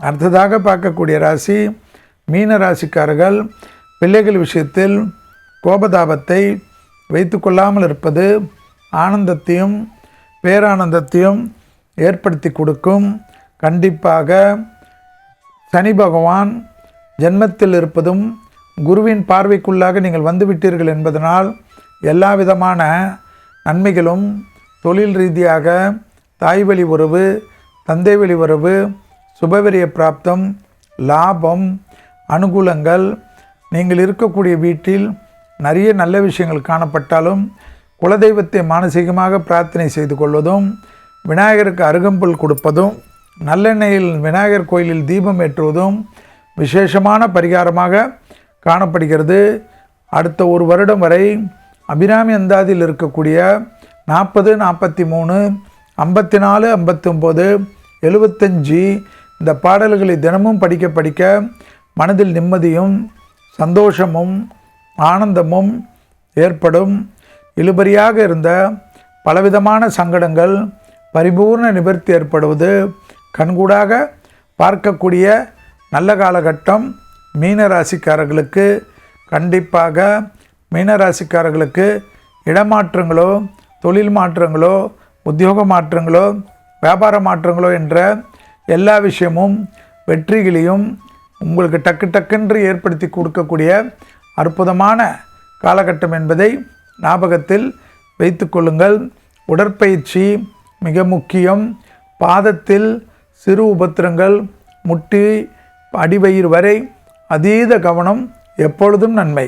அடுத்ததாக பார்க்கக்கூடிய ராசி மீன ராசிக்காரர்கள். பிள்ளைகள் விஷயத்தில் கோபதாபத்தை வைத்து கொள்ளாமல் இருப்பது ஆனந்தத்தையும் பேரானந்தத்தையும் ஏற்படுத்தி கொடுக்கும். கண்டிப்பாக சனி பகவான் ஜென்மத்தில் இருப்பதும் குருவின் பார்வைக்குள்ளாக நீங்கள் வந்துவிட்டீர்கள் என்பதனால் எல்லா விதமான நன்மைகளும் தொழில் ரீதியாக தாய் வழி உறவு, தந்தை வழி உறவு, சுபவிரிய பிராப்தம், லாபம், அனுகூலங்கள், நீங்கள் இருக்கக்கூடிய வீட்டில் நிறைய நல்ல விஷயங்கள் காணப்பட்டாலும் குலதெய்வத்தை மானசீகமாக பிரார்த்தனை செய்து கொள்வதும், விநாயகருக்கு அருகம்புல் கொடுப்பதும், நல்லெண்ணெயில் விநாயகர் கோயிலில் தீபம் ஏற்றுவதும் விசேஷமான பரிகாரமாக காணப்படுகிறது. அடுத்த ஒரு வருடம் வரை அபிராமி அந்தாதியில் இருக்கக்கூடிய 40, 43, 54, 59, 75 இந்த பாடல்களை தினமும் படிக்க படிக்க மனதில் நிம்மதியும் சந்தோஷமும் ஆனந்தமும் ஏற்படும். இழுபறியாக இருந்த பலவிதமான சங்கடங்கள் பரிபூர்ண நிவர்த்தி ஏற்படுவது கண்கூடாக பார்க்கக்கூடிய நல்ல காலகட்டம். மீனராசிக்காரர்களுக்கு கண்டிப்பாக மீனராசிக்காரர்களுக்கு இடமாற்றங்களோ, தொழில் மாற்றங்களோ, உத்தியோக மாற்றங்களோ, வியாபார மாற்றங்களோ என்ற எல்லா விஷயமும் வெற்றிகளையும் உங்களுக்கு டக்கு டக்கென்று ஏற்படுத்தி கொடுக்கக்கூடிய அற்புதமான காலகட்டம் என்பதை ஞாபகத்தில் வைத்து கொள்ளுங்கள். உடற்பயிற்சி மிக முக்கியம். பாதத்தில் சிறு உபத்திரங்கள் முட்டி அடிவயிறு வரை அதீத கவனம் எப்பொழுதும் நன்மை.